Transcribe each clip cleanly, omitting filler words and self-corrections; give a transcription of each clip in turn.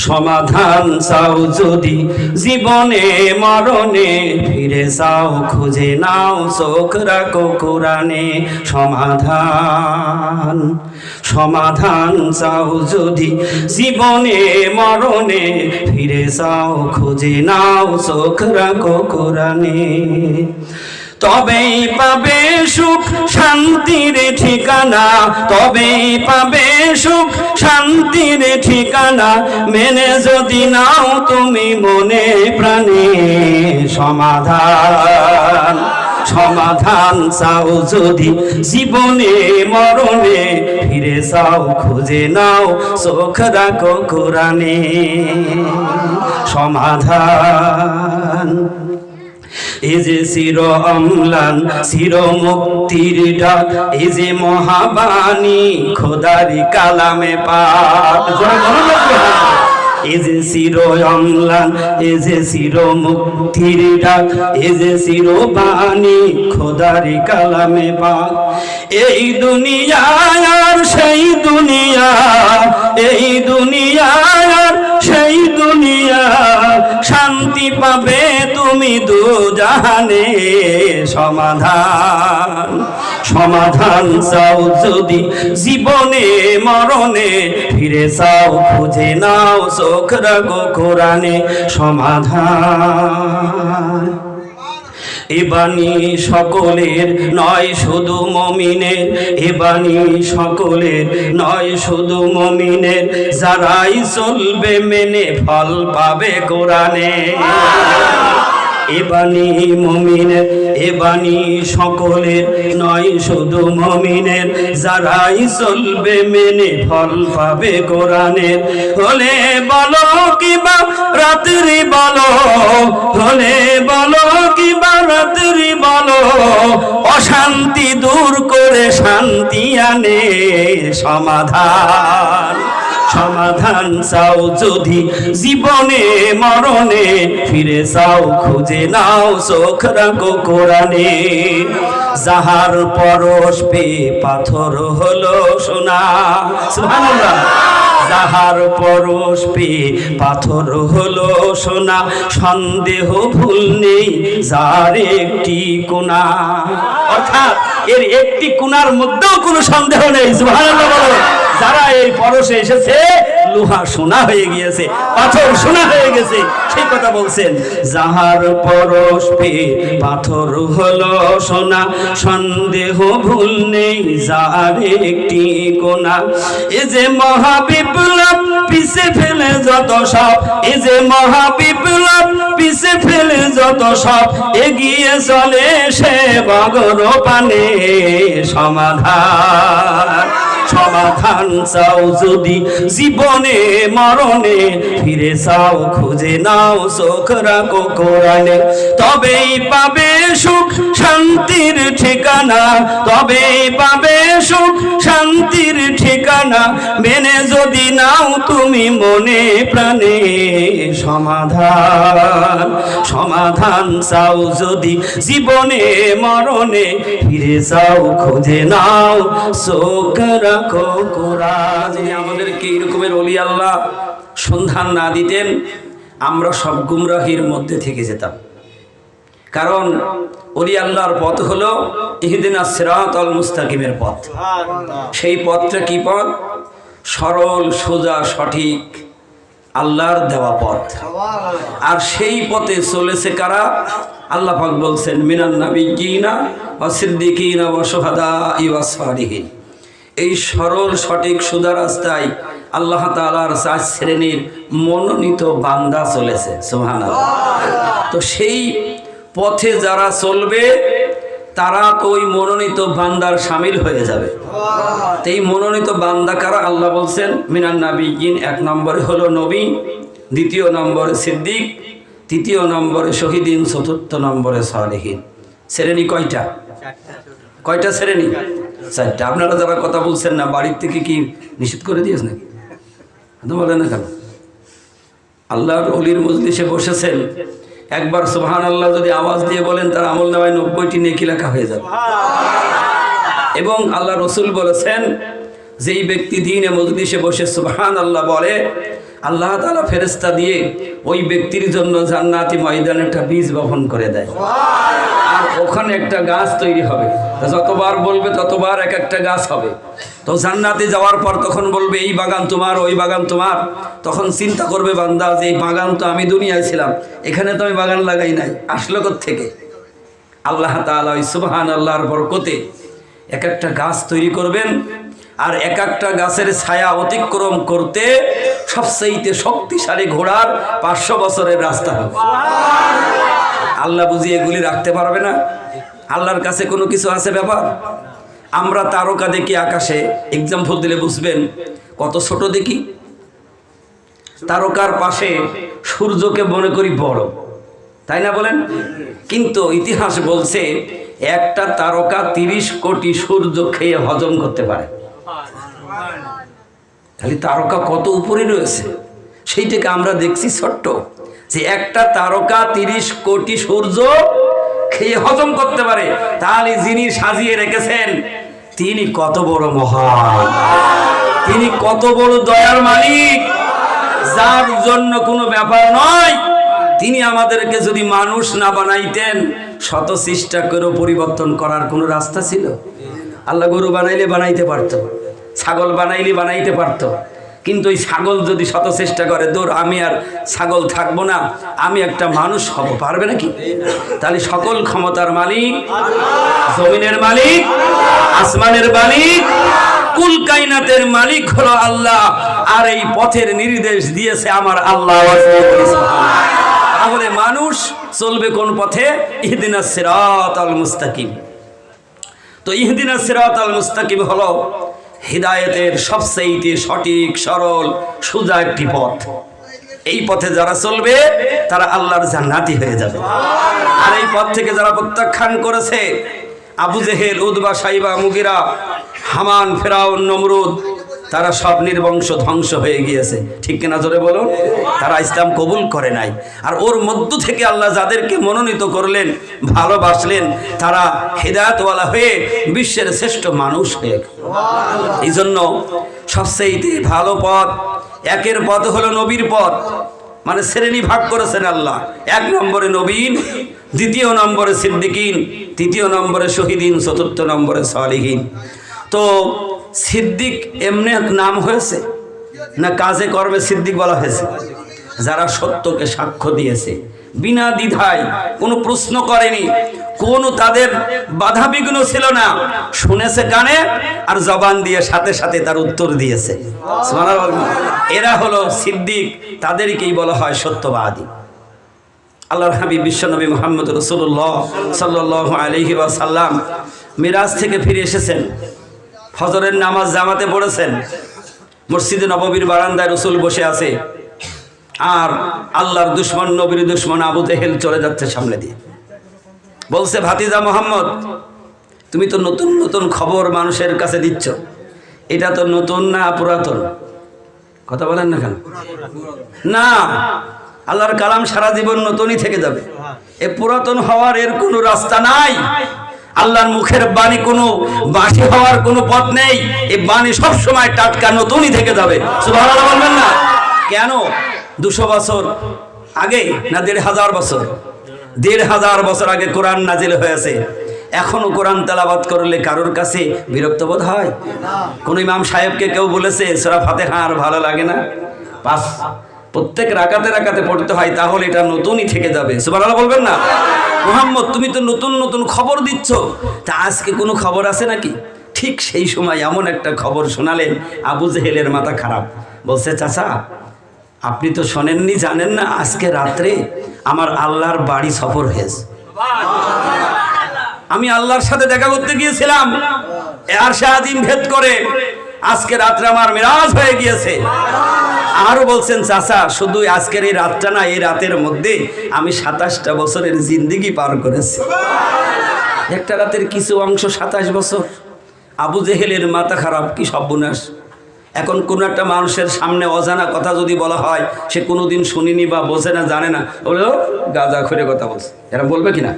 সমাধান চাও যদি জীবনে মরণে, ফিরে যাও খুঁজে নাও চোখ রাখো কোরআনে। সমাধান সমাধান চাও যদি জীবনে মরণে, ফিরে যাও খুঁজে নাও চোখ রাখো কোরআনে। তবেই পাবে সুখ শান্তির ঠিকানা, তবেই পাবে সুখ শান্তির ঠিকানা, মেনে যদি নাও তুমি মনে প্রাণে। সমাধান সমাধান চাও যদি জীবনে মরণে, ফিরে যাও খুঁজে নাও চোখ রাখো কোরআনে। সমাধান এই যে চির অম্লান চির মুক্তির ডাক, এই যে মহাবাণী খোদারি কালামে পাক। এই যে চির অম্লান এই যে চির মুক্তির ডাক, এই যে চির বাণী খোদারি কালামে পাক। এই দুনিয়া আর সেই দুনিয়া, এই দুনিয়া আর সেই দুনিয়া, শান্তি পাবে তুমি দুজাহানে। সমাধান সমাধান চাও যদি জীবনে মরণে, ফিরে যাও খুঁজে নাও চোখ রাখো কোরআনে। সমাধান এ বাণী সকলের নয় শুধু মুমিনের, এ বাণী সকলের নয় শুধু মুমিনের, যারাই চলবে মেনে ফল পাবে কোরআনে। এ বাণী মুমিনের, এ বাণী সকলের নয় শুধু মুমিনের, যারাই চলবে মেনে ফল পাবে কোরআনের। হলে বলো কিবা রাত্রি বলো, হলে বলো কিবা রাত্রি বলো, অশান্তি দূর করে শান্তি আনে। সমাধান সমাধান চাও যদি জীবনে মরণে, ফিরে যাও খুঁজে নাও চোখ রাখো কোরআনে। যাহার পরশ পেয়ে পাথর হলো সোনা, সুবহানাল্লাহ। যাহার পরশ পেয়ে পাথর হলো সোনা, সন্দেহ ভুল নেই যার একটি কোণা। অর্থাৎ এর একটি কোণার মধ্যেও কোনো সন্দেহ নেই। সুবহানাল্লাহ বলো। যারা এই পরশে এসেছে লোহা সোনা হয়ে গিয়েছে, পাথর সোনা হয়ে গেছে, সেই কথা বলছেন। যাহার পরশ পেয়ে পাথর হলো সোনা, সন্দেহ ভুল নেই যার একটি কোণা। এ যে মহাবিপ্লব পিছে ফেলে যত সব, এ যে মহাবিপ্লব পিছে ফেলে যত সব, এগিয়ে চলে সে বগর পানে। সমাধান সমাধান চাও যদি জীবনে মরণে, ফিরে যাও খুঁজে নাও চোখ রাখো কোরআনে। তবেই পাবে সুখ শান্তির ঠিকানা, তবেই পাবে সুখ শান্তির ঠিকানা, মেনে যদি নাও তুমি মনে প্রাণে। সমাধান সমাধান চাও যদি জীবনে মরণে, ফিরে যাও খুঁজে নাও চোখ রাখো কোরআন। আমাদেরকে এই রকমের ওলি আল্লাহ সন্ধান না দিতেন, আমরা সব গুমরাহির মধ্যে থেকে যেতাম। কারণ ওলি আল্লাহর পথ হলো ইহদিনাস সিরাতাল মুস্তাকিমের পথ। সেই পথটা কি পথ? সরল সোজা সঠিক আল্লাহর দেওয়া পথ। আর সেই পথে চলেছে কারা? আল্লাহ পাক বলছেন মিনান নাবিয়্যিনা ওয়া সিদ্দিকিনা ওয়া শুহাদাই ওয়া সালিহিন। এই সরল সঠিক সোজা রাস্তায় আল্লাহ তাআলার 4 শ্রেণীর মনোনীত বান্দা চলেছে। সুবহানাল্লাহ। তো সেই পথে যারা চলবে তারা তো ওই মনোনীত বান্দার শামিল হয়ে যাবে। তো এই মনোনীত বান্দা কারা? আল্লাহ বলছেন মিনান নাবিয়্যিন, 1 নম্বরে হলো নবী, 2 নম্বরে সিদ্দিক, 3 নম্বরে শহীদিন, 4 নম্বরে সালেহিন। শ্রেণী কয়টা? কয়টা শ্রেণী? 4টা। আপনারা যারা কথা বলছেন না, বাড়ির থেকে কি নিষেধ করে দিয়েছে নাকি? বলেন না কেন? আল্লাহর ওলির মজলিসে বসেছেন, একবার সুবহানাল্লাহ যদি আওয়াজ দিয়ে বলেন, তার আমলনামায় 90টি নেকি লেখা হয়ে যাবে। এবং আল্লাহ রসুল বলেছেন, যেই ব্যক্তি দ্বীনে মজলিসে বসে সুবহানাল্লাহ বলে, আল্লাহ তাআলা ফেরেশতা দিয়ে ওই ব্যক্তির জন্য জান্নাতি ময়দানে একটা বীজ বপন করে দেয়, আর ওখানে একটা গাছ তৈরি হবে। যতবার বলবে ততবার এক একটা গাছ হবে। তো জান্নাতে যাওয়ার পর তখন বলবে এই বাগান তোমার, ওই বাগান তোমার। তখন চিন্তা করবে বান্দা যে এই বাগান তো আমি দুনিয়ায় ছিলাম, এখানে তো আমি বাগান লাগাই নাই, আসলো কোত্থেকে? আল্লাহ তাআলা ওই সুবহানাল্লাহর বরকতে এক একটা গাছ তৈরি করবেন, আর এক একটা গাছের ছায়া অতিক্রম করতে সবচেয়ে শক্তিশালী ঘোড়ার 500 বছরের রাস্তা হবে। আল্লাহ বুঝি এগুলি রাখতে পারবে না? আল্লাহর কাছে কোনো কিছু আছে ব্যাপার? আমরা তারকা দেখি আকাশে, এক্সাম্পল দিলে বুঝবেন কত ছোট দেখি। তারকার পাশে সূর্যকে মনে করি বড়, তাই না বলেন? কিন্তু ইতিহাস বলছে একটা তারকা 30 কোটি সূর্য খেয়ে হজম করতে পারে। তাহলে তারকা কত উপরে রয়েছে, সেইটাকে আমরা দেখছি ছোট্ট, যে একটা তারকা 30 কোটি সূর্য খেয়ে হজম করতে পারে। তাহলে যিনি সাজিয়ে রেখেছেন তিনি কত বড় মহান, তিনি কত বড় দয়ার মালিক, যার জন্য কোনো ব্যাপার নয়। তিনি আমাদেরকে যদি মানুষ না বানাইতেন, শত চেষ্টা করেও পরিবর্তন করার কোনো রাস্তা ছিল? আল্লাহ গরু বানাইলে বানাইতে পারত, ছাগল বানাইলে বানাইতে পারত, কিন্তু ওই ছাগল যদি শত চেষ্টা করে, দূর আমি আর ছাগল থাকবো না, আমি একটা মানুষ হব, পারবে নাকি? তাহলে সকল ক্ষমতার মালিক, জমিনের মালিক, আসমানের মালিক, কুল কায়নাতের মালিক হলো আল্লাহ, আর এই পথের নির্দেশ দিয়েছে আমার আল্লাহ। তাহলে মানুষ চলবে কোন পথে? ইহদিনাস সিরাতাল মুস্তাকিম। তো ইহদিনাস সিরাতাল মুস্তাকিম হলো হিদায়াতের সবচেয়ে সঠিক, সরল, সোজা একটি পথ। এই পথে যারা চলবে তারা আল্লাহর জান্নাতি হয়ে যাবে। আর এই পথ থেকে যারা প্রত্যাখ্যান করেছে, আবু জেহেল, উতবা, সাইবা, মুগিরা, হামান, ফেরাউন, নমরুদ, তারা সব নির্বংশ ধ্বংস হয়ে গিয়েছে। ঠিক কিনা জোরে বলুন? তারা ইসলাম কবুল করে নাই। আর ওর মধ্য থেকে আল্লাহ যাদেরকে মনোনীত করলেন, ভালোবাসলেন, তারা হিদায়াতওয়ালা হয়ে বিশ্বের শ্রেষ্ঠ মানুষ হয়ে গেল। এই জন্য সবচেয়ে ভালো পথ, একের পথ হলো নবীর পথ। মানে শ্রেণী ভাগ করেছেন আল্লাহ। 1 নম্বরে নবীন, 2 নম্বরে সিদ্দিকিন, 3 নম্বরে শহীদিন, 4 নম্বরে সালিহিন। তো সিদ্দিক এমনি নাম হয়েছে না কাজে কর্মে সিদ্দিক বলা হয়েছে? যারা সত্যকে সাক্ষ্য দিয়েছে, বিনা দ্বিধায়, কোনো প্রশ্ন করেনি, কোনো তাদের বাধা বিঘ্ন ছিল না, শুনেছে কানে আর জবান দিয়ে সাথে সাথে তার উত্তর দিয়েছে। এরা হলো সিদ্দিক, তাদেরকেই বলা হয় সত্যবাদী। আল্লাহর হাবিব বিশ্বনবী মুহাম্মদ রাসূলুল্লাহ সাল্লাল্লাহু আলাইহি ওয়াসাল্লাম মিরাজ থেকে ফিরে এসেছেন, ফজরের নামাজ জামাতে পড়েছেন, মসজিদে নববীর বারান্দায় রসুল বসে আছে, আর আল্লাহর দুশ্মন, নবীর দুশ্মন আবু জেহেল চলে যাচ্ছে সামনে দিয়ে। বলছে, ভাতিজা মোহাম্মদ, তুমি তো নতুন নতুন খবর মানুষের কাছে দিচ্ছ, এটা তো নতুন না পুরাতন? কথা বলেন না কেন? না, আল্লাহর কালাম সারা জীবন নতুনই থেকে যাবে। এ পুরাতন হওয়ার এর কোনো রাস্তা নাই। আল্লাহর মুখের বাণী কোনো বাসি হওয়ার কোনো পথ নেই। এই বাণী সবসময় টাটকা, নতুনই থেকে যাবে। সুবহানাল্লাহ বলবেন না কেন? 200 বছর আগে না 1500 বছর? 1500 বছর আগে কোরআন নাজিল হয়েছে। এখনো কোরআন তেলাওয়াত করলে কারোর কাছে বিরক্ত বোধ হয়? কোন ইমাম সাহেবকে কেউ বলেছে সূরা ফাতিহা আর ভালো লাগে না? প্রত্যেক রাকাতে রাকাতে পড়তে হয়, তাহলে এটা নতুনই থেকে যাবে। সুবহানাল্লাহ বলবেন না? মুহাম্মদ, তুমি তো নতুন নতুন খবর দিচ্ছ, তা আজকে কোনো খবর আছে নাকি? ঠিক সেই সময় এমন একটা খবর শোনালেন, আবু জেহেলের মাথা খারাপ। বলছে, চাচা আপনি তো শোনেননি, জানেন না, আজকে রাত্রে আমার আল্লাহর বাড়ি সফর হয়েছে। আমি আল্লাহর সাথে দেখা করতে গিয়েছিলাম, আরশে আজিম ভেদ করে আজকে রাত্রে আমার মিরাজ হয়ে গিয়েছে। আরো বলছেন, চাচা শুধু আজকের এই রাতটা না, এই রাতের মধ্যে আমি 27টা বছরের জিন্দেগি পার করেছি। একটা রাতের কিছু অংশ 27 বছর। আবু জেহেলের মাথা খারাপ, কি সর্বনাশ। এখন কোনো একটা মানুষের সামনে অজানা কথা যদি বলা হয়, সে কোনোদিন শুনিনি বা বোঝে না, জানে না, বলে গাঁজা খরে কথা বলছে, এরা বলবে কিনা?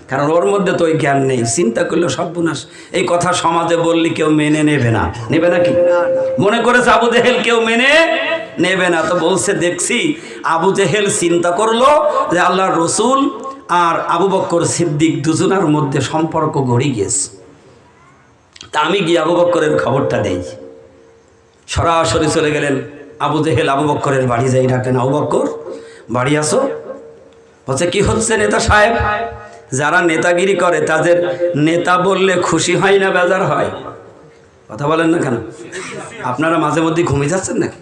কারণ ওর মধ্যে তো ওই জ্ঞান নেই। চিন্তা করলে সর্বনাশ। এই কথা সমাজে বললে কেউ মেনে নেবে না, নেবে নাকি? মনে করেছে আবু জেহেল কেউ মেনে নেবে না। তো বলছে দেখছি আবু জেহেল চিন্তা করলো যে আল্লাহর রসুল আর আবু বকর সিদ্দিক দুজনের মধ্যে সম্পর্ক গড়ে গিয়েছে, তা আমি গিয়ে আবু বকরের খবরটা দেই। সরাসরি চলে গেলেন আবু জেহেল আবু বকরের বাড়ি যাই ডাকেন, আবু বকর বাড়ি আসো। বলছে কি হচ্ছে নেতা সাহেব? যারা নেতাগিরি করে তাদের নেতা বললে খুশি হয় না বেজার হয়? কথা বলেন না কেন? আপনারা মাঝে মধ্যে ঘুমিয়ে যাচ্ছেন নাকি?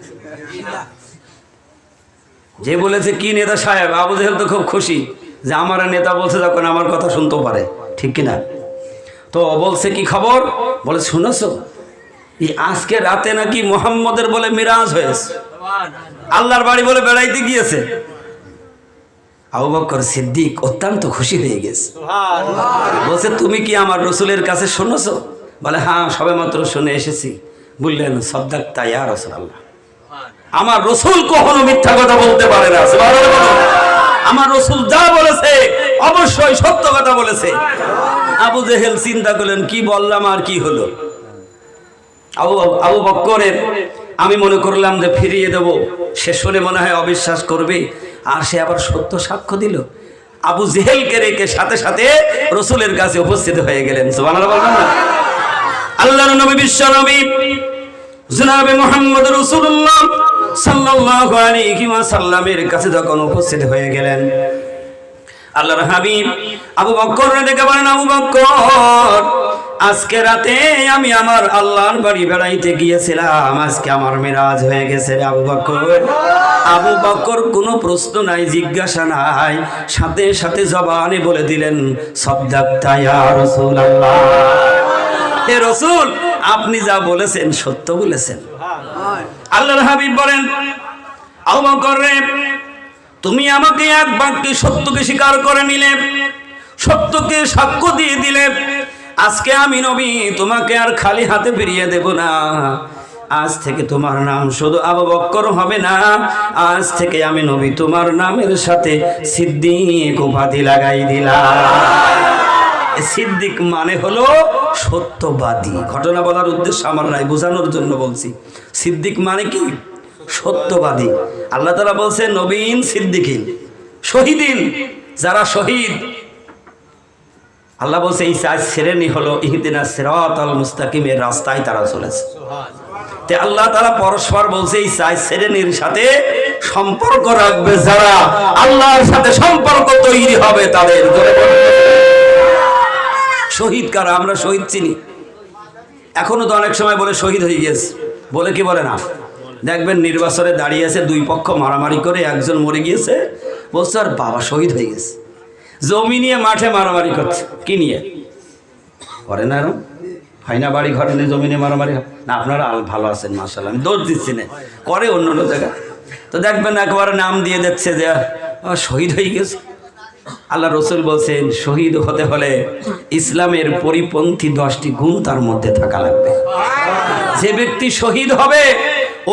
যে বলেছে কি নেতা সাহেব, আবু জেহেল তো খুব খুশি যে আমার নেতা বলছে যখন আমার কথা শুনতে পারে, ঠিক কিনা? তো বলছে কি খবর? বলে শুনেছো এই আজকে রাতে নাকি মোহাম্মদের বলে মিরাজ হয়েছে, আল্লাহর বাড়ি বলে বেড়াইতে গিয়েছে। আবু বকর সিদ্দিক অত্যন্ত খুশি হয়ে গেছে। বলছে তুমি কি আমার রসুলের কাছে শুনেছো? বলে হ্যাঁ সবে মাত্র শুনে এসেছি। বললেন সাদাক্তা ইয়া রাসূলুল্লাহ, আমার রসুল কখনো মিথ্যা কথা বলতে পারে না। আমার রসুল যা বলেছে অবশ্যই সত্য কথা বলেছে। আবু জেহেল চিন্তা করলেন কি বললাম আর কি হলো। আবু বকরের আমি মনে করলাম যে ফিরিয়ে দেব, সে শুনে মনে হয় অবিশ্বাস করবে, আর সে আবার সত্য সাক্ষ্য দিল। আবু জেহেলকে রেখে সাথে সাথে রসুলের কাছে উপস্থিত হয়ে গেলেন। সুবহানাল্লাহ বলবেন না? আল্লাহর নবী বিশ্ব নবী জনাবে মুহাম্মদ রাসূলুল্লাহ সাল্লাল্লাহু আলাইহি ওয়াসাল্লামের কাছে যখন উপস্থিত হয়ে গেলেন, আল্লাহর হাবিব আবু বকরকে ডেকে বলেন, আবু বকর আজকে রাতে আমি আমার আল্লাহর বাড়ি বেড়াইতে গিয়েছিলাম, আজকে আমার মিরাজ হয়ে গেছে রে আবু বকর। আবু বকর কোনো প্রশ্ন নাই, জিজ্ঞাসা নাই, সাথে সাথে জবানে বলে দিলেন সাদাক্তা ইয়া রাসূলুল্লাহ, হে রাসূল আপনি যা বলেছেন সত্য বলেছেন। আল্লাহর হাবিব বলেন, আবু বকর রে তুমি আমাকে এক বাক্যে সত্যকে স্বীকার করে নিলে, সত্যকে সাক্ষ্য দিয়ে দিলে, আজকে আমি নবী তোমাকে আর খালি হাতে ফিরিয়ে দেব না। আজ থেকে তোমার নাম শুধু আবু বকর হবে না, আজ থেকে আমি নবী তোমার নামের সাথে সিদ্দিক উপাধি লাগাই দিলাম। সিদ্দিক মানে হলো সত্যবাদী। ঘটনা বলার উদ্দেশ্য আমার নাই, বোঝানোর জন্য বলছি। সিদ্দিক মানে কি? সত্যবাদী। আল্লাহ তাআলা বলছে নবীন সিদ্দিকিন শহীদিন, যারা শহীদ আল্লাহ বলছে এই চার শ্রেণী হলো ইহদিনাস সিরাতাল মুস্তাকিমের রাস্তায় তারা চলেছে। তে আল্লাহ তাআলা পরস্পর বলছে এই চার শ্রেণীর সাথে সম্পর্ক রাখবে, যারা আল্লাহর সাথে সম্পর্ক তৈরি হবে তাদের। শহীদ কারা? আমরা শহীদ চিনি, এখনো তো অনেক সময় বলে শহীদ হয়ে গেছে, বলে কি বলে না? দেখবেন নির্বাচনে দাঁড়িয়ে আছে, দুই পক্ষ মারামারি করে, একজন মরে গিয়েছে, বলছে আর বাবা শহীদ হয়ে গেছে। জমি নিয়ে মাঠে মারামারি করছে, কি নিয়ে করে না? এরকম হয় না? বাড়ি ঘরে নিয়ে জমি নিয়ে মারামারি না। আপনারা ভালো আছেন মাশাআল্লাহ, আমি দৌড় দিচ্ছি না, করে অন্য অন্য জায়গায়। তো দেখবেন একবার নাম দিয়ে দিচ্ছে যে শহীদ হয়ে গেছে। আল্লাহ রসুল বলছেন শহীদ হতে হলে ইসলামের পরিপন্থী 10টি গুণ তার মধ্যে থাকা লাগবে। যে ব্যক্তি শহীদ হবে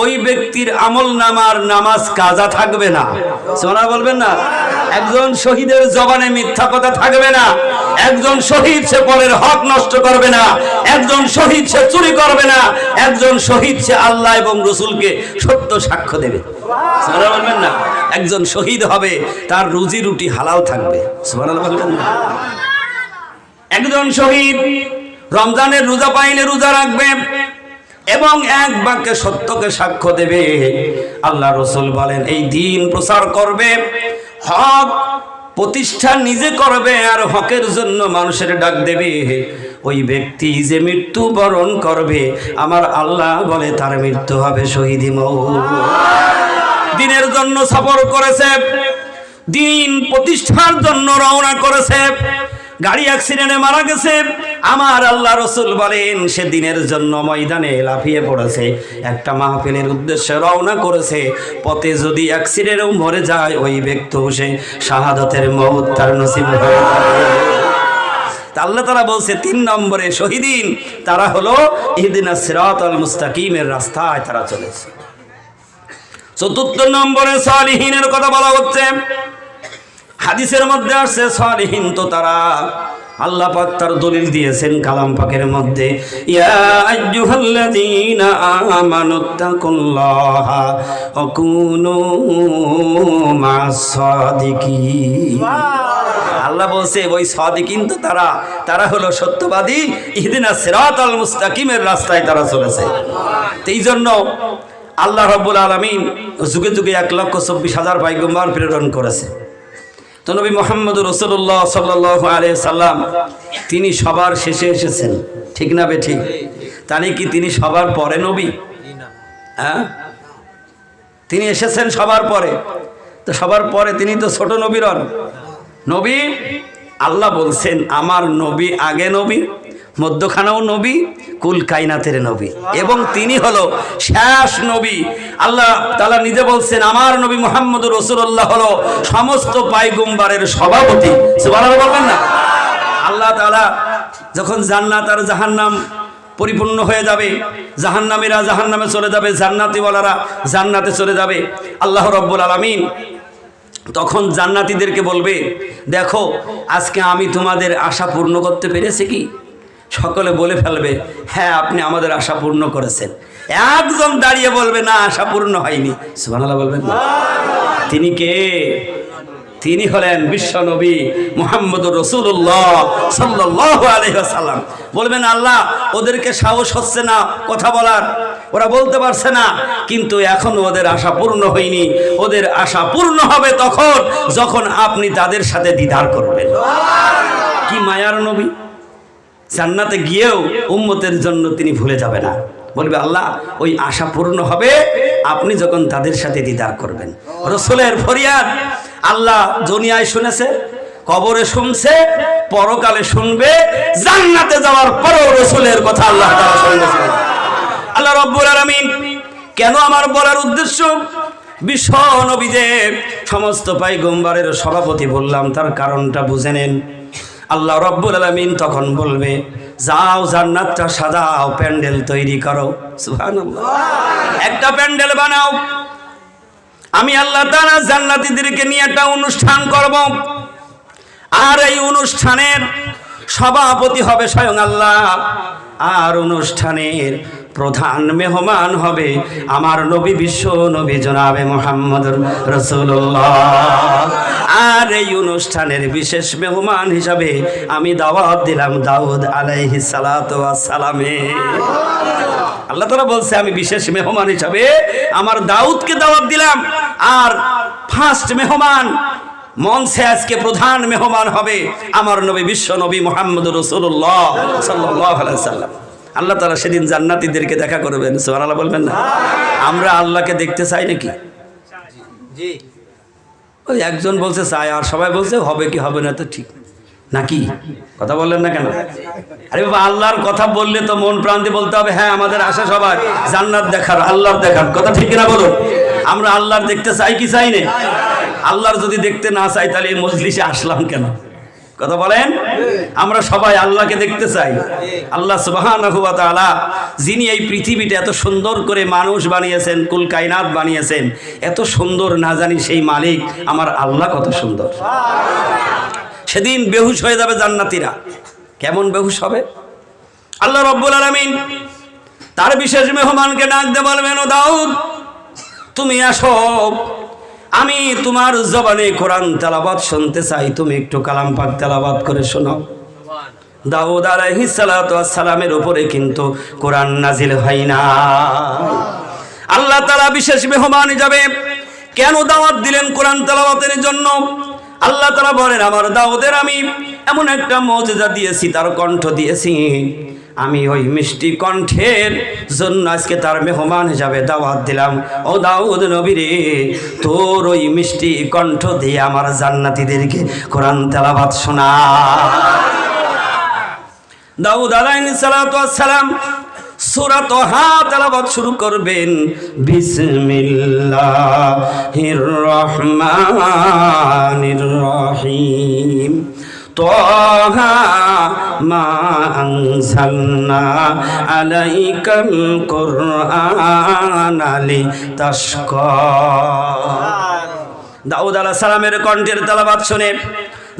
ওই ব্যক্তির আমল নামার নামাজ কাজা থাকবে না। সোনা বলবেন না? একজন শহীদের জবানে মিথ্যা কথা থাকবে না। একজন শহীদ সে পরের হক নষ্ট করবে না। একজন শহীদ সে চুরি করবে না। একজন শহীদ সে আল্লাহ এবং রসুলকে সত্য সাক্ষ্য দেবে। সোনা বলবেন না? একজন শহীদ হবে তার রুজি রুটি হালাল থাকবে। সোনা বলবেন না? একজন শহীদ রমজানের রোজা পাইলে রোজা রাখবে এবং এক বাক্যে সত্যকে সাক্ষ্য দেবে। আল্লাহ রসুল বলেন এই দিন প্রচার করবে, হক প্রতিষ্ঠা নিজে করবে আর হকের জন্য মানুষের ডাক দেবে। ওই ব্যক্তি যে মৃত্যু বরণ করবে আমার আল্লাহ বলে তার মৃত্যু হবে শহীদি মওত। দিনের জন্য সফর করেছে, দিন প্রতিষ্ঠার জন্য রওনা করেছে, গাড়ি অ্যাক্সিডেন্টে মারা গেছে, আমার আল্লাহ রসুল বলেন সে দিনের জন্য ময়দানে লাফিয়ে পড়েছে, একটা মাহফিলের উদ্দেশ্যে রওনা করেছে, পথে যদি অ্যাক্সিডেন্টেও মরে যায় ওই ব্যক্তি সে শাহাদাতের মওত তার নসিব হবে। আল্লাহ তাআলা বলছে 3 নম্বরে শহীদিন তারা হলো ইহদিনাস সিরাতাল মুস্তাকিমের রাস্তায় তারা চলেছে। 4 নম্বরে সালিহিনের কথা বলা হচ্ছে। হাদিসের মধ্যে আসছে সালিহিন তো তারা আল্লাহ পাক তার দলিল দিয়েছেন কালাম পাকের মধ্যে, ইয়া আইয়ুহাল্লাযীনা আমানুত্তাকুল্লাহা ওয়া কুনু মা'আস সাদিকিন। আল্লাহ বলছে ওই সাদিকিন তো তারা হলো সত্যবাদী, ইহদিনাস সিরাতাল মুস্তাকিমের রাস্তায় তারা চলেছে। এই জন্য আল্লাহ রাব্বুল আলামিন যুগে যুগে 1,24,000 পয়গম্বর প্রেরণ করেছে। তো নবী মুহাম্মদ রাসূলুল্লাহ সাল্লাল্লাহু আলাইহি সাল্লাম তিনি সবার শেষে এসেছেন, ঠিক না বেঠিক? তাহলে কি তিনি সবার পরে নবী? হ্যাঁ, তিনি এসেছেন সবার পরে। তো সবার পরে তিনি তো ছোট নবীর নবী। আল্লাহ বলছেন আমার নবী আগে নবী, মধ্যখানেও নবী, কুল কায়নাতের নবী, এবং তিনি হলো শেষ নবী। আল্লাহ তাআলা নিজে বলছেন আমার নবী মুহাম্মদুর রাসূলুল্লাহ হলো সমস্ত পয়গম্বরের সভাপতি। সুবহানাল্লাহ বলবেন না? আল্লাহ তাআলা যখন জান্নাত আর জাহান্নাম পরিপূর্ণ হয়ে যাবে, জাহান্নামীরা জাহান্নামে চলে যাবে, জান্নাতীওয়ালারা জান্নাতে চলে যাবে, আল্লাহ রাব্বুল আলামিন তখন জান্নাতীদেরকে বলবে, দেখো আজকে আমি তোমাদের আশা পূর্ণ করতে পেরেছি কি? সকলে বলে ফেলবে, হ্যাঁ আপনি আমাদের আশা পূর্ণ করেছেন। একজন দাঁড়িয়ে বলবে, না আশা পূর্ণ হয়নি। সুবহানাল্লাহ বলবেন না? তিনি কে? তিনি হলেন বিশ্ব নবী মুহাম্মদুর রাসূলুল্লাহ সাল্লাল্লাহু আলাইহি ওয়াসাল্লাম। বলবেন আল্লাহ ওদেরকে সাহস হচ্ছে না কথা বলার, ওরা বলতে পারছে না, কিন্তু এখন ওদের আশা পূর্ণ হয়নি। ওদের আশা পূর্ণ হবে তখন যখন আপনি তাদের সাথে দিদার করবেন। কি মায়ার নবী! জান্নাতে গিয়েও উম্মতের জন্য তিনি ভুলে যাবে না। বলবে আল্লাহ ওই আশা পূর্ণ হবে আপনি যখন তাদের সাথে দিদার করবেন। রাসূলের ফরিয়াদ আল্লাহ দুনিয়ায় শুনেছে, কবরে শুনছে, পরকালে শুনবে, জান্নাতে যাওয়ার পরেও রাসূলের কথা আল্লাহ তাআলা শুনবে। আল্লাহ রাব্বুল আলামিন কেন আমার বলার উদ্দেশ্য, বিশ্ব নবী যে সমস্ত পয়গম্বরের সভাপতি বললাম তার কারণটা বুঝে নেন। আল্লাহ রাব্বুল আলামিন তখন বলবে যাও জান্নাতটা সাজাও, প্যান্ডেল তৈরি করো। সুবহানাল্লাহ, একটা প্যান্ডেল বানাও, আমি আল্লাহ তাআলা জান্নাতীদেরকে নিয়ে একটা অনুষ্ঠান করব, আর এই অনুষ্ঠানের সভাপতি হবে স্বয়ং আল্লাহ, আর অনুষ্ঠানের প্রধান মেহমান হবে আমার নবী বিশ্ব নবী জনাবে মুহাম্মদুর রাসূলুল্লাহ। আর এই অনুষ্ঠানের বিশেষ মেহমান হিসাবে আমি দাওয়াত দিলাম দাউদ আলাইহিস সালাতু ওয়াস সালামে। আল্লাহ তাআলা বলছে আমি বিশেষ মেহমান হিসাবে আমার দাউদকে দাওয়াত দিলাম, আর ফার্স্ট মেহমান মঞ্চে আজকে প্রধান মেহমান হবে আমার নবী বিশ্ব নবী মুহাম্মদুর রাসূলুল্লাহ সাল্লাল্লাহু আলাইহি ওয়াসাল্লাম। আল্লাহ তাআলা সেদিন জান্নাতীদেরকে দেখা করবেন। সুবহানাল্লাহ বলবেন না? আমরা আল্লাহকে দেখতে চাই নাকি? জি। ওই একজন বলছে চাই, আর সবাই বলছে হবে কি হবে না তো ঠিক নাকি? কথা বললেন না কেন? আরে বাবা আল্লাহর কথা বললে তো মন প্রাণ দিয়ে বলতে হবে, হ্যাঁ আমাদের আশা সবার জান্নাত দেখার, আল্লাহর দেখার। কথা ঠিক কিনা বলুন? আমরা আল্লাহর দেখতে চাই কি চাই না? আল্লাহর যদি দেখতে না চাই তাহলে এই মজলিসে আসলাম কেন? কথা বলেন? আমরা সবাই আল্লাহকে দেখতে চাই। আল্লাহ সুবহানাহু ওয়া তাআলা যিনি এই পৃথিবীটা এত সুন্দর করে মানুষ বানিয়েছেন, কুল কায়নাত বানিয়েছেন, এত সুন্দর না জানি সেই মালিক আমার আল্লাহ কত সুন্দর। সেদিন বেহুশ হয়ে যাবে জান্নাতীরা। কেমন বেহুশ হবে? আল্লাহ রাব্বুল আলামিন তার বিশেষ মেহমানকে ডাক দিয়ে বলবেন, ও দাউদ তুমি আসো, আমি তোমার জবানে কোরআন তেলাওয়াত শুনতে চাই, তুমি একটু কালাম পাক তেলাওয়াত করে শোনাও। দাউদ আলাইহিস সালাতু ওয়াস সালামের উপরে কিন্তু কোরআন নাজিল হয় না। আল্লাহ তাআলা বিশেষ মেহমান হিসেবে কেন দাওয়াত দিলেন কোরআন তেলাওয়াতের জন্য? আল্লাহ তাআলা বলেন আমার দাউদের আমি এমন একটা মুজিজা দিয়েছি, তার কণ্ঠ দিয়েছি, আমি ওই মিষ্টি কণ্ঠের জন্য আজকে তার মেহমান হিসাবে দাওয়াত দিলাম। ও দাউদ নবী রে, তোর ওই মিষ্টি কণ্ঠ দিয়ে আমার জান্নাতীদেরকে কোরআন তেলাওয়াত শোনা। দাউদ আলাইহিস সালাতু ওয়াস সালাম সূরা তাহা তেলাওয়াত শুরু করবেন, বিসমিল্লাহির রহমানির রহিম। তাহা মা আনজালনা আলাইকাল কুরআনা লিতাশকা। দাউদ আলাইহিস সালামের কণ্ঠের তেলাওয়াত শুনে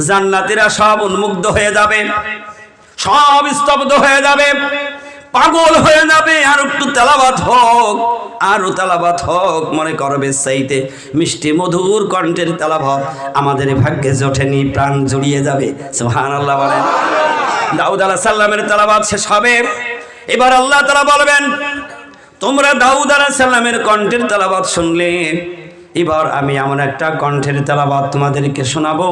জান্নাতীরা সব উন্মুগ্ধ হয়ে যাবে, সব স্তব্ধ হয়ে যাবে, পাগল হয়ে যাবে। আর একটু তেলাওয়াত হোক, আরো তেলাওয়াত হোক, মনে করবে চাইতে মিষ্টি মধুর কণ্ঠের তেলাওয়াত আমাদের ভাগ্যে জোটেনি, প্রাণ জুড়িয়ে যাবে। সুবহানাল্লাহ বলেন। দাউদ আলাইহিস সালামের তেলাওয়াত শেষ হবে। এবার আল্লাহ তাআলা বলবেন, তোমরা দাউদ আলাইহিস সালামের কণ্ঠের তেলাওয়াত শুনলে, এবার আমি এমন একটা কণ্ঠের তেলাওয়াত তোমাদেরকে শোনাবো,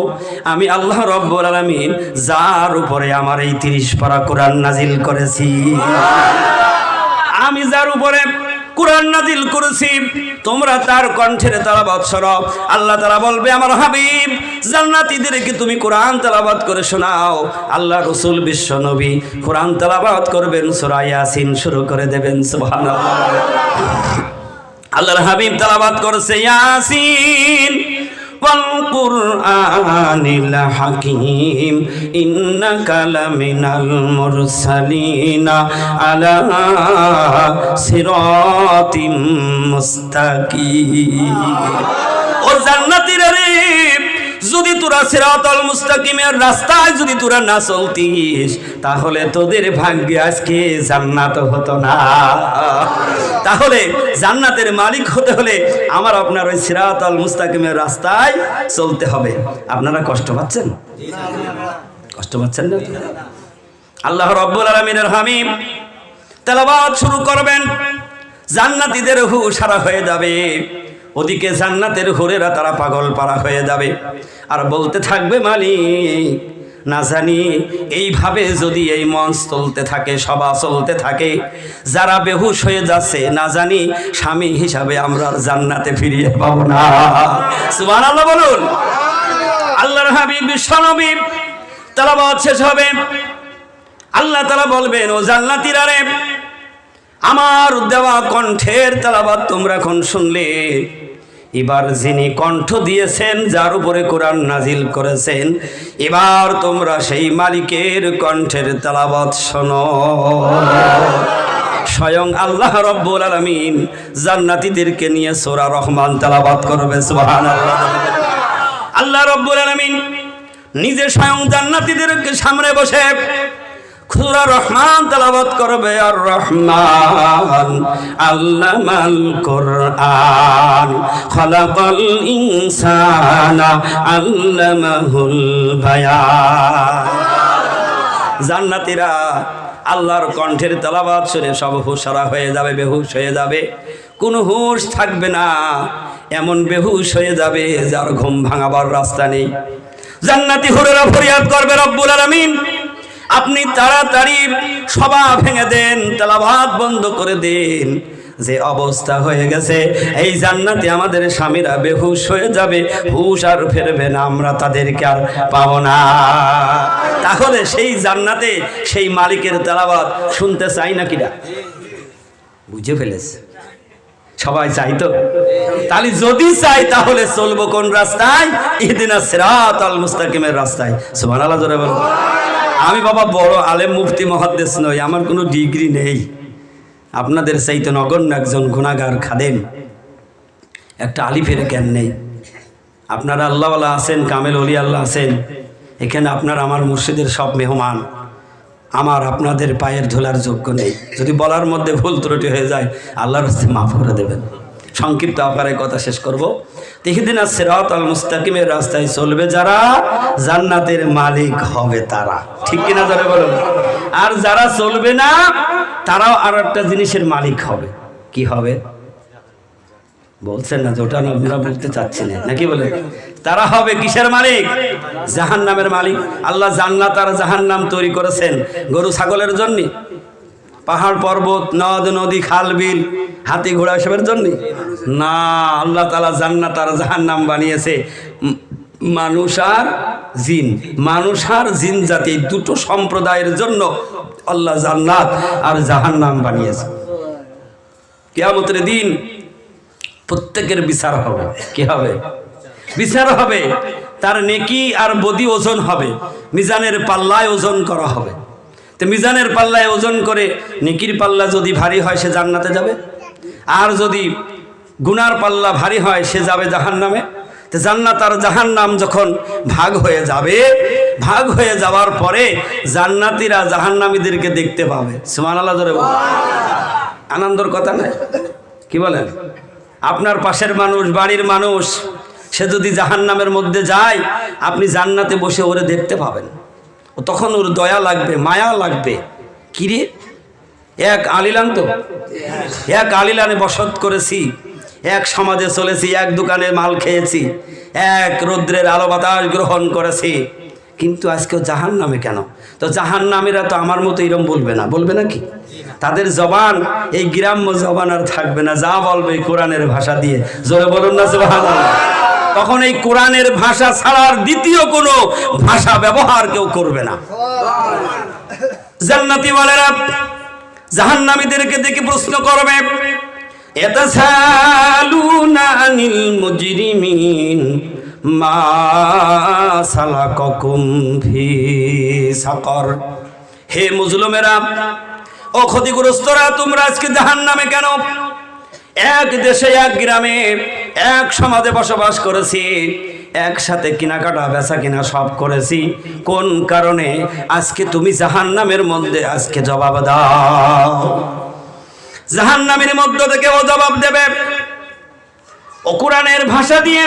আমি আল্লাহ রাব্বুল আলামিন যার উপরে আমার এই 30 পারা কোরআন নাজিল করেছি, আমি যার উপরে কোরআন নাজিল করেছি, তোমরা তার কণ্ঠের তেলাওয়াত শোনো। আল্লাহ তাআলা বলবে, আমার হাবিব জান্নাতীদেরকে তুমি কোরআন তেলাওয়াত করে শোনাও। আল্লাহ রাসূল বিশ্ব নবী কোরআন তেলাওয়াত করবেন, সূরা ইয়াসিন শুরু করে দেবেন। সুবহানাল্লাহ। আল্লাহর হাবিব তেলাওয়াত করেছে, ইয়াসিন ওয়াল কুরআনিল হাকীম ইন্নাকা লামিনাল মুরসালিনা আলা সিরাতিম মুস্তাকিম। ও জান্নাতীরা রে, যদি তোরা সিরাতাল মুস্তাকিমের রাস্তায় যদি তোরা না চলতিস, তাহলে তোদের ভাগ্যে আজকে জান্নাত হতো না। তাহলে জান্নাতের মালিক হতে হলে আমার আপনার ওই সিরাতাল মুস্তাকিমের রাস্তায় চলতে হবে। আপনারা কষ্ট পাচ্ছেন? কষ্ট পাচ্ছেন না? আল্লাহ রাব্বুল আলামিনের হাবিব তেলাওয়াত শুরু করবেন, জান্নাতীদের হুঁশ হারা হয়ে যাবে। ওদিকে জান্নাতের হুরেরা তারা পাগল পারা হয়ে যাবে আর বলতে থাকবে, মালিক না জানি এইভাবে যদি এই মঞ্চ চলতে থাকে, সভা চলতে থাকে, যারা বেহুশ হয়ে যাচ্ছে, না জানি স্বামী হিসাবে আমরা জান্নাতে ফিরিয়ে পাবো না। সুবহানাল্লাহ বলুন। আল্লাহর হাবিব বিশ্বনবী তেলাওয়াত শেষ হবে, আল্লাহ তাআলা বলবেন, ও জান্নাতীরা রে, আমার দেওয়া কণ্ঠের তেলাওয়াত তোমরা এখন শুনলে, এবার যিনি কণ্ঠ দিয়েছেন, যার উপরে কোরআন নাজিল করেছেন, এবার তোমরা সেই মালিকের কণ্ঠের তেলাওয়াত শোনো। স্বয়ং আল্লাহ রাব্বুল আলামিন জান্নাতীদেরকে নিয়ে সূরা রহমান তেলাওয়াত করবে। সুবহানাল্লাহ। আল্লাহ রাব্বুল আলামিন নিজে স্বয়ং জান্নাতীদেরকে সামনে বসে সূরা রহমান তেলাওয়াত করবে। আর রহমান আল্লামাল কুরআন খালাকাল ইনসানা আল্লামাহুল বায়ান। জান্নাতীরা আল্লাহর কণ্ঠের তেলাওয়াত শুনে সব হুঁশহারা হয়ে যাবে, বেহুশ হয়ে যাবে, কোনো হুঁশ থাকবে না, এমন বেহুশ হয়ে যাবে যার ঘুম ভাঙাবার রাস্তা নেই। জান্নাতী হুরেরা ফরিয়াদ করবে, রব্বুল আলামিন আপনি তাড়াতাড়ি সভা ভেঙে দেন, তেলাওয়াত বন্ধ করে দেন, যে অবস্থা হয়ে গেছে এই জান্নাতে আমাদের স্বামীরা বেহুশ হয়ে যাবে, হুশ আর ফেরবে না, আমরা তাদেরকে আর পাবো না। তাহলে সেই জান্নাতে সেই মালিকের তেলাওয়াত শুনতে চাই না কিনা? বুঝে ফেলেছে সবাই? চাই তো? তাহলে যদি চাই তাহলে চলবো কোন রাস্তায়? ইহদিনাস সিরাতাল মুস্তাকিমের রাস্তায়। সুবহানাল্লাহ জোরে বলুন। আমি বাবা বড় আলেম মুফতি মুহাদ্দিস নই, আমার কোনো ডিগ্রি নেই, আপনাদের চাইতে নগণ্য একজন গুনাহগার খাদেম, একটা আলিফের জ্ঞান নেই। আপনারা আল্লাহওয়ালা আছেন, কামেল ওলি আল্লাহ আছেন, এখানে আপনার আমার মুর্শিদের সব মেহমান, আমার আপনাদের পায়ের ধুলার যোগ্য নেই। যদি বলার মধ্যে ভুল ত্রুটি হয়ে যায় আল্লাহর কাছে মাফ করে দেবেন। সংক্ষিপ্ত আকারে কথা শেষ করব। ইহদিনাস সিরাতাল মুস্তাকিমের রাস্তায় চলবে যারা, জান্নাতের মালিক হবে তারা। ঠিক কিনা ধরে বলুন? আর যারা চলবে না তারাও আর একটা জিনিসের মালিক হবে। কি হবে বলছেন না? যেটা আমরা বলতে চাচ্ছি না, নাকি বলে? তারা হবে কিসের মালিক? জাহান্নামের মালিক। আল্লাহ জান্নাত আর জাহান্নাম তৈরি করেছেন গরু ছাগলের জন্য, পাহাড় পর্বত, নদ নদী, খাল বিল, হাতি ঘোড়া এসবের জন্য না। আল্লাহ তাআলা জান্নাত আর জাহান্নাম বানিয়েছে মানুষ আর জিন। মানুষ আর জিন জাতি দুটো সম্প্রদায়ের জন্য আল্লাহ জান্নাত আর জাহান্নাম বানিয়েছে। কিয়ামতের দিন প্রত্যেকের বিচার হবে। কি হবে? বিচার হবে। তার নেকি আর বদি ওজন হবে, মিজানের পাল্লায় ওজন করা হবে। তো মিজানের পাল্লায় ওজন করে নেকির পাল্লা যদি ভারী হয় সে জান্নাতে যাবে, আর যদি গুনার পাল্লা ভারী হয় সে যাবে জাহান্নামে। তো জান্নাত আর জাহান্নাম যখন ভাগ হয়ে যাবে, ভাগ হয়ে যাওয়ার পরে জান্নাতীরা জাহান্নামীদেরকে দেখতে পাবে। সুবহানাল্লাহ জোরে বলেন। আনন্দের কথা নাই? কি বলেন? আপনার পাশের মানুষ, বাড়ির মানুষ, সে যদি জাহান্নামের মধ্যে যায়, আপনি জান্নাতে বসে ওরে দেখতে পাবেন। তখন ওর দয়া লাগবে, মায়া লাগবে। কিরে, এক আলিলান, তো এক আলিলানে বসত করেছি, এক সমাজে চলেছি, এক দোকানে মাল খেয়েছি, এক রৌদ্রের আলো বাতাস গ্রহণ করেছি, কিন্তু আজকেও জাহান্নামে কেন? তো জাহান্নামীরা তো আমার মতো এরকম বলবে না, বলবে নাকি? তাদের জবান, এই গ্রাম্য জবান আর থাকবে না, যা বলবে কোরআনের ভাষা দিয়ে। জোরে বলুন না সুবহানাল্লাহ। তখন এই কোরআনের ভাষা ছাড়ার দ্বিতীয় কোনো ভাষা ব্যবহার কেউ করবে না। জান্নাতি ওয়ালারা জাহান্নামীদেরকে দেখে প্রশ্ন করবে, ইয়াতাসালুনা আনিল মুজরিমিন মা সালাকাকুম ফি সাকর। হে মুজলিমেরা, ও ক্ষতিগ্রস্তরা, তোমরা আজকে জাহান্নামে কেন? এক দেশে, এক গ্রামে, এক সমাজে বসবাস করেছি, একসাথে কেনাকাটা বেচা কিনা সব করেছি, কোন কারণে আজকে তুমি জাহান্নামের মধ্যে আজকে জবাব দাও? জাহান্নামের মধ্য থেকে ও জবাব দেবে, ও কোরআনের ভাষা দিয়ে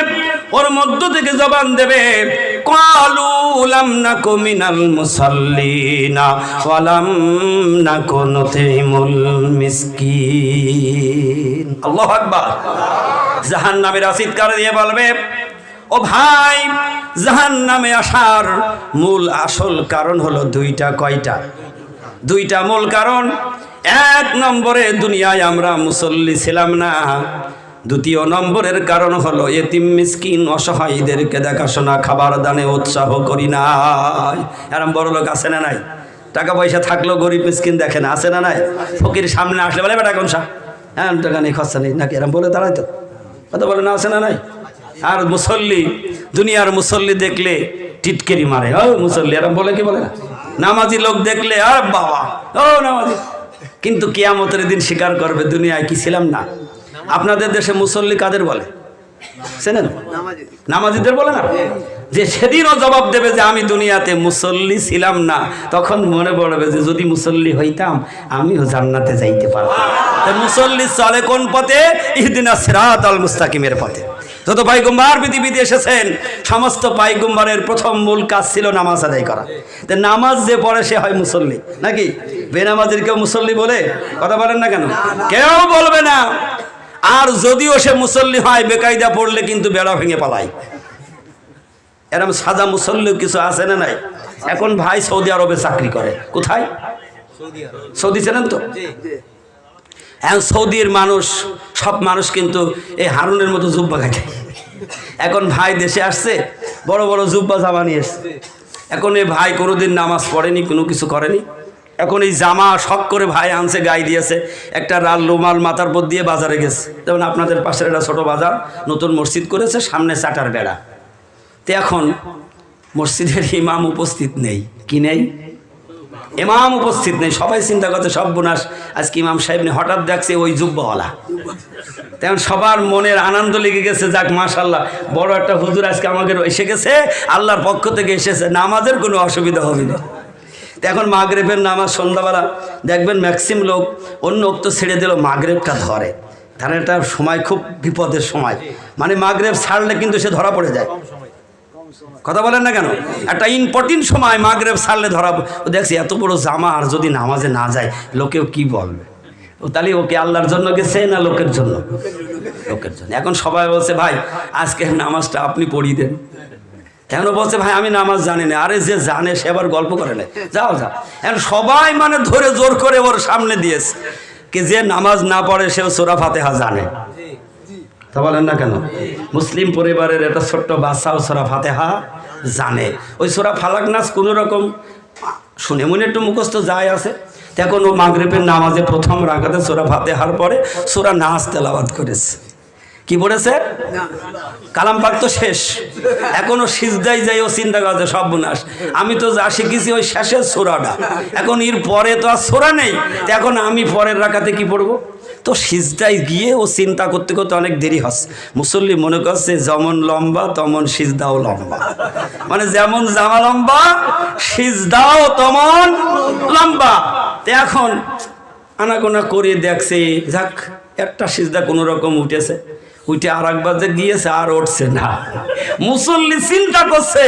ওর মধ্য থেকে জবান দেবে, ক্বালু লাম নাকু মিনাল মুসাল্লিনা ওয়া লাম নাকু নুতিমুল মিসকিন। আল্লাহু আকবার। জাহান্নামের চিৎকার দিয়ে বলবে, ও ভাই, জাহান্নামে আসার মূল আসল কারণ হলো দুইটা। কয়টা? দুইটা মূল কারণ। এক নম্বরে, দুনিয়ায় আমরা মুসল্লি ছিলাম না। দ্বিতীয় নম্বরের কারণ হলো এতিম মিসকিন অসহায়দেরকে দেখাশোনা, খাবার দানে উৎসাহ করি নাই। এরম বড় লোক আছে না নাই? টাকা পয়সা থাকলেও গরিব মিসকিন দেখে না, আছে না নাই? ফকির সামনে আসলে বলে, বেটা কোন সা, হ্যাঁ টাকা নেই, খরচা নেই, নাকি এরম বলে দাঁড়ায় তো কথা বলে না, আছে না নাই? আর মুসল্লি, দুনিয়ার মুসল্লি দেখলে টিটকেরি মারে, ও মুসল্লি, এরম বলে কি বলে না? নামাজি লোক দেখলে, আর বাবা ও নামাজি। কিন্তু কিয়ামতের দিন স্বীকার করবে, দুনিয়ায় কি ছিলাম না। আপনাদের দেশে মুসল্লি কাদের বলে? চেনেন? নামাজিদের বলে না? যে সেদিনও জবাব দেবে যে আমি দুনিয়াতে মুসল্লি ছিলাম না, তখন মনে পড়বে যে যদি মুসল্লি হইতাম আমিও জান্নাতে যাইতে পারতাম। মুসল্লি চলে কোন পথে? ইহদিনাস সিরাতাল মুস্তাকিমের পথে। যত পয়গম্বর পৃথিবীতে এসেছেন, সমস্ত পয়গম্বরের প্রথম মূল কাজ ছিল নামাজ আদায় করা। তো নামাজ যে পড়ে সে হয় মুসল্লি, নাকি? বেনামাজির কেউ মুসল্লি বলে? কথা বলেন না কেন? কেউ বলবে না। আর যদিও সে মুসল্লি হয়, বেকায়দা পড়লে কিন্তু বেড়া ভেঙে পালায়। এরম সাদা মুসল্লি কিছু আছে না নাই? এখন ভাই সৌদি আরবে চাকরি করে। কোথায়? সৌদি। চেনেন তো? এখন সৌদির মানুষ, সব মানুষ কিন্তু এই হারুনের মতো জুব্বা গাইছে। এখন ভাই দেশে আসছে, বড় বড় জুব্বা জামা নিয়ে এসছে। এখন এই ভাই কোনোদিন নামাজ পড়েনি, কোনো কিছু করেনি। এখন এই জামা শখ করে ভাই আনছে, গায়ে দিয়েছে, একটা লাল রুমাল মাথার উপর দিয়ে বাজারে গেছে। যেমন আপনাদের পাশের একটা ছোটো বাজার, নতুন মসজিদ করেছে, সামনে চাটার বেড়া। তো এখন মসজিদের ইমাম উপস্থিত নেই। কি নেই? ইমাম উপস্থিত নেই। সবাই চিন্তা করছে সব বোনাস আজকে ইমাম সাহেব নেই। হঠাৎ দেখছে ওই জুব্বাওয়ালা। তেমন সবার মনের আনন্দ লেগে গেছে, যাক মাশাআল্লাহ, বড় একটা হুজুর আজকে আমাকে এসে গেছে, আল্লাহর পক্ষ থেকে এসেছে, নামাজের কোনো অসুবিধা হবে না। এখন মাগরিবের নামাজ সন্ধ্যাবেলা দেখবেন ম্যাক্সিম লোক অন্য ওক্ত ছেড়ে দিল, মাগরিবটা ধরে। তার একটা সময় খুব বিপদের সময়, মানে মাগরিব ছাড়লে কিন্তু সে ধরা পড়ে যায়। কথা বলেন না কেন? একটা ইম্পর্টেন্ট সময় মাগরিব ছাড়লে ধরা। ও দেখছি এত বড় জামা, আর যদি নামাজে না যায় লোকেও কি বলবে। ও তাহলে ওকে আল্লাহর জন্য গেছে না লোকের জন্য? লোকের জন্য। এখন সবাই বলছে ভাই আজকে নামাজটা আপনি পড়িয়ে দেন। এখন বলছে ভাই আমি নামাজ জানি না। আরে যে জানে সে আবার গল্প করে না, যাও যাও। এখন সবাই মানে ধরে জোর করে ওর সামনে দিয়েছে কি যে নামাজ না পড়ে সেও সূরা ফাতিহা জানে। তা বলেন না কেন? মুসলিম পরিবারের একটা ছোট্ট বাচ্চাও সূরা ফাতিহা জানে। ওই সূরা ফালাক নাস কোনো রকম শুনে মনে একটু মুখস্থ যায় আছে। এখন ও মাগরিবের নামাজে প্রথম রাকাতে সূরা ফাতিহার পরে সূরা নাস তেলাওয়াত করেছে। কি পড়েছে? কালাম পাক তো শেষ, এখনো সিজদায় যাই ও চিন্তা করছে সব বুনাস, আমি তো যা শিখেছি ওই শেষের সূরাটা, এখন এর পরে তো আর সূরা নেই, এখন আমি পরের রাকাতে কি পড়বো? তো সিজদায় গিয়ে ও চিন্তা করতে করতে অনেক দেরি হচ্ছে। মুসল্লি মনে করছে যেমন লম্বা তেমন সিজদাও লম্বা, মানে যেমন জামা লম্বা সিজদাও তেমন লম্বা। তো এখন আনাগোনা করে দেখছে, যাক একটা সিজদা কোনো রকম উঠেছে, উঠে আর একবার যে গিয়েছে আর উঠছে না। মুসল্লি চিন্তা করছে